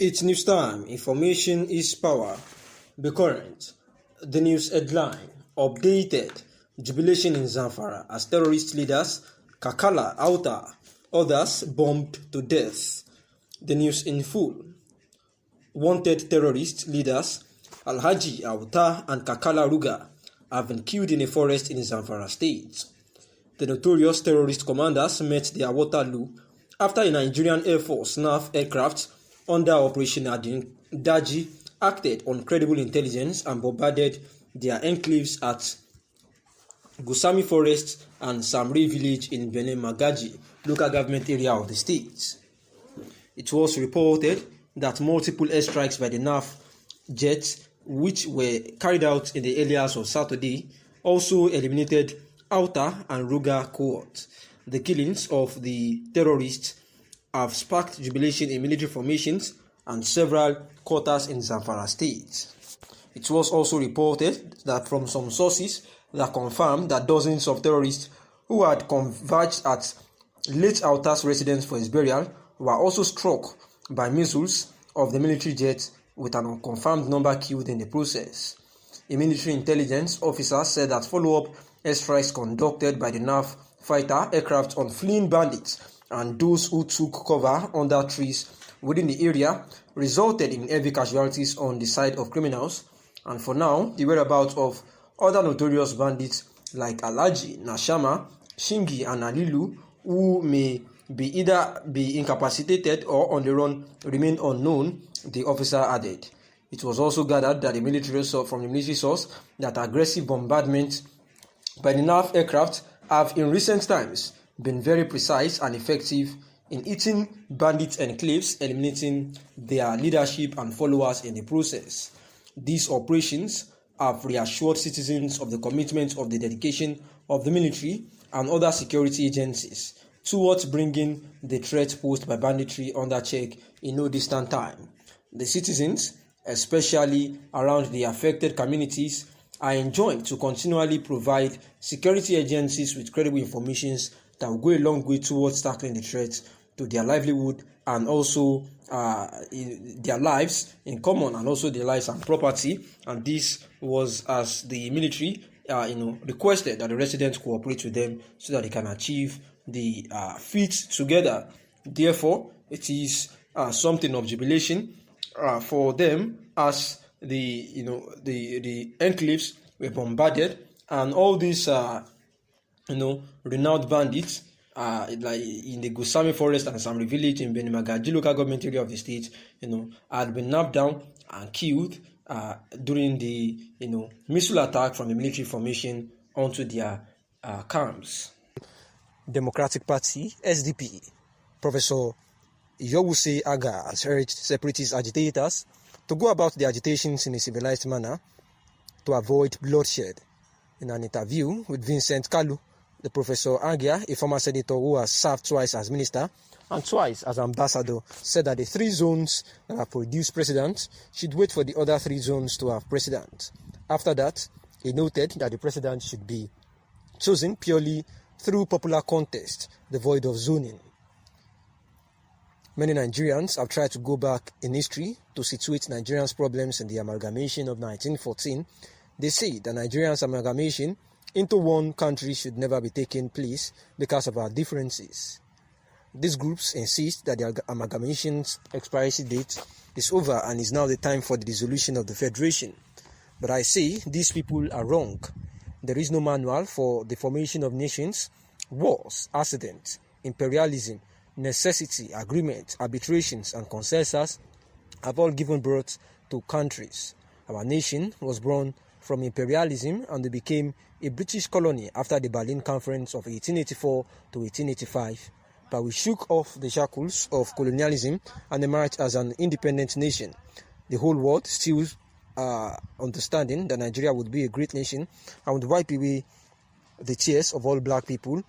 It's news time. Information is power. Be current. The news headline. Updated. Jubilation in Zamfara as terrorist leaders Kakala, Auta, others bombed to death. The news in full. Wanted terrorist leaders Alhaji Auta and Kakala Ruga have been killed in a forest in Zamfara state. The notorious terrorist commanders met their Waterloo after a Nigerian Air Force NAF aircraft under Operation Daji acted on credible intelligence and bombarded their enclaves at Gusami Forest and Samri village in Benin Magaji, local government area of the state. It was reported that multiple airstrikes by the NAF jets, which were carried out in the early hours of Saturday, also eliminated Auta and Ruga cohort. The killings of the terrorists have sparked jubilation in military formations and several quarters in Zamfara state. It was also reported that from some sources that confirmed that dozens of terrorists who had converged at late Auta's residence for his burial were also struck by missiles of the military jets, with an unconfirmed number killed in the process. A military intelligence officer said that follow-up airstrikes conducted by the NAF fighter aircraft on fleeing bandits and those who took cover under trees within the area resulted in heavy casualties on the side of criminals, and for now, the whereabouts of other notorious bandits like Alhaji, Nashama, Shingi, and Alilu, who may either be incapacitated or on the run, remain unknown, the officer added. It was also gathered that from the military source that aggressive bombardment by the NAF aircraft have in recent times been very precise and effective in hitting bandit enclaves, eliminating their leadership and followers in the process. These operations have reassured citizens of the commitment of the dedication of the military and other security agencies towards bringing the threat posed by banditry under check in no distant time. The citizens, especially around the affected communities, are enjoined to continually provide security agencies with credible information that will go a long way towards tackling the threat to their livelihood and also their lives in common, and also their lives and property. And this was as the military requested that the residents cooperate with them so that they can achieve the feat together. Therefore, it is something of jubilation for them as the enclaves were bombarded, and all these renowned bandits like in the Gusami Forest and Samri village in Benin Magaji local government area of the state, had been knocked down and killed during the missile attack from the military formation onto their camps. Democratic Party (SDP) Professor Yowuse Aga has urged separatist agitators to go about the agitations in a civilized manner to avoid bloodshed. In an interview with Vincent Kalu, the Professor Agia, a former senator who has served twice as minister and twice as ambassador, said that the 3 zones that have produced president should wait for the other 3 zones to have president. After that, he noted that the president should be chosen purely through popular contest, devoid of zoning. Many Nigerians have tried to go back in history to situate Nigerians' problems in the amalgamation of 1914. They say that Nigerians' amalgamation into one country should never be taking place because of our differences. These groups insist that the amalgamation's expiration date is over and is now the time for the dissolution of the federation. But I say these people are wrong. There is no manual for the formation of nations. Wars, accidents, imperialism, necessity, agreement, arbitrations, and consensus have all given birth to countries. Our nation was born from imperialism and it became a British colony after the Berlin Conference of 1884 to 1885. But we shook off the shackles of colonialism and emerged as an independent nation. The whole world still understanding that Nigeria would be a great nation and would wipe away the tears of all black people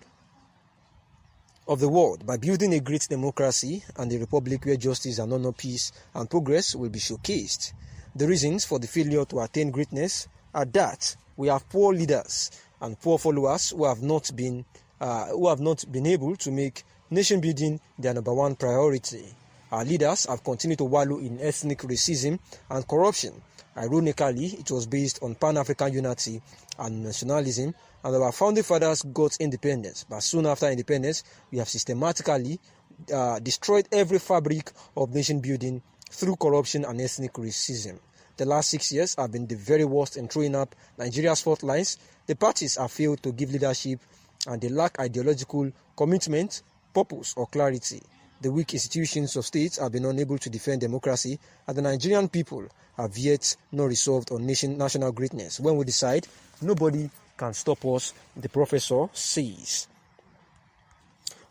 of the world by building a great democracy and a republic where justice and honor, peace and progress will be showcased. The reasons for the failure to attain greatness are that we have poor leaders and poor followers who have not been able to make nation building their number one priority. Our leaders have continued to wallow in ethnic racism and corruption. Ironically, it was based on Pan-African unity and nationalism, and our founding fathers got independence. But soon after independence, we have systematically destroyed every fabric of nation building through corruption and ethnic racism. The last 6 years have been the very worst in throwing up Nigeria's fault lines. The parties have failed to give leadership, and they lack ideological commitment, purpose, or clarity. The weak institutions of states have been unable to defend democracy, and the Nigerian people have yet not resolved on national greatness. When we decide, nobody can stop us, the professor says.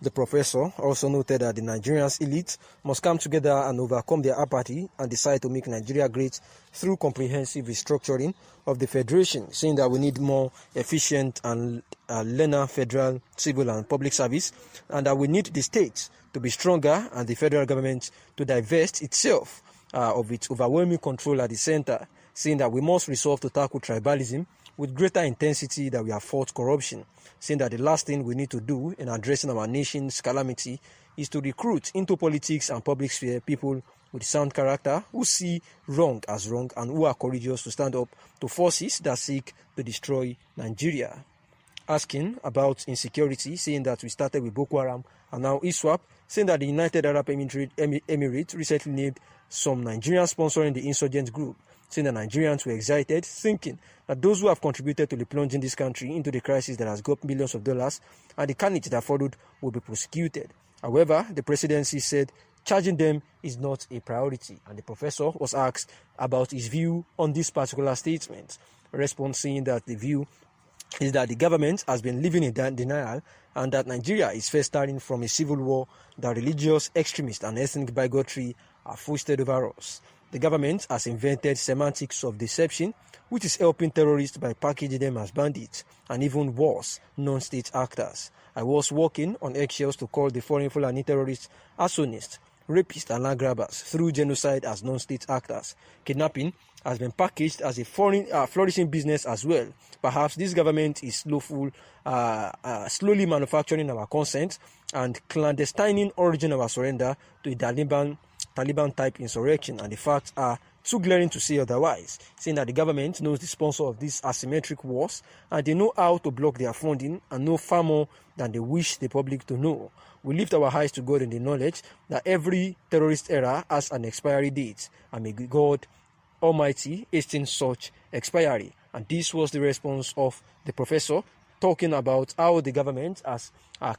The professor also noted that the Nigerian elite must come together and overcome their apathy and decide to make Nigeria great through comprehensive restructuring of the federation, saying that we need more efficient and leaner federal civil and public service, and that we need the states to be stronger and the federal government to divest itself of its overwhelming control at the center, saying that we must resolve to tackle tribalism with greater intensity that we have fought corruption, saying that the last thing we need to do in addressing our nation's calamity is to recruit into politics and public sphere people with sound character who see wrong as wrong and who are courageous to stand up to forces that seek to destroy Nigeria. Asking about insecurity, saying that we started with Boko Haram and now ISWAP, saying that the United Arab Emirates recently named some Nigerians sponsoring the insurgent group, saying that Nigerians were excited, thinking that those who have contributed to the plunging this country into the crisis that has got millions of dollars and the carnage that followed will be prosecuted. However, the presidency said charging them is not a priority, and the professor was asked about his view on this particular statement. Response saying that the view is that the government has been living in denial and that Nigeria is first starting from a civil war that religious extremists and ethnic bigotry are foisted over us. The government has invented semantics of deception, which is helping terrorists by packaging them as bandits and even worse, non-state actors. I was walking on eggshells to call the foreign Fulani terrorists arsonists, rapists and land grabbers through genocide as non-state actors. Kidnapping has been packaged as a foreign flourishing business as well. Perhaps this government is slowly manufacturing our consent and clandestining origin of our surrender to a Taliban-type insurrection, and the facts are too glaring to say otherwise, saying that the government knows the sponsor of these asymmetric wars and they know how to block their funding and know far more than they wish the public to know. We lift our eyes to God in the knowledge that every terrorist era has an expiry date, and may God Almighty hasten such expiry. And this was the response of the professor, talking about how the government has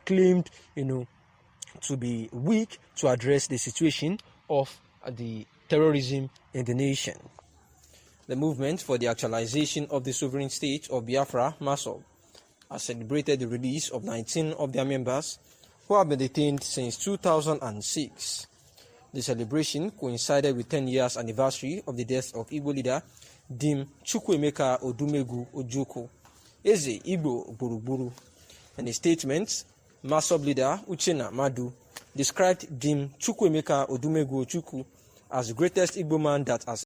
claimed, to be weak to address the situation of the terrorism in the nation. The movement for the actualization of the sovereign state of Biafra, MASOB, has celebrated the release of 19 of their members who have been detained since 2006. The celebration coincided with 10 years anniversary of the death of Igbo leader Dim Chukwuemeka Odumegwu Ojukwu, Eze Igbo Gburugburu. In a statement, MASOB leader Uchenna Madu described Dim Chukwuemeka Odumegwu Ojukwu as the greatest Igbo man that has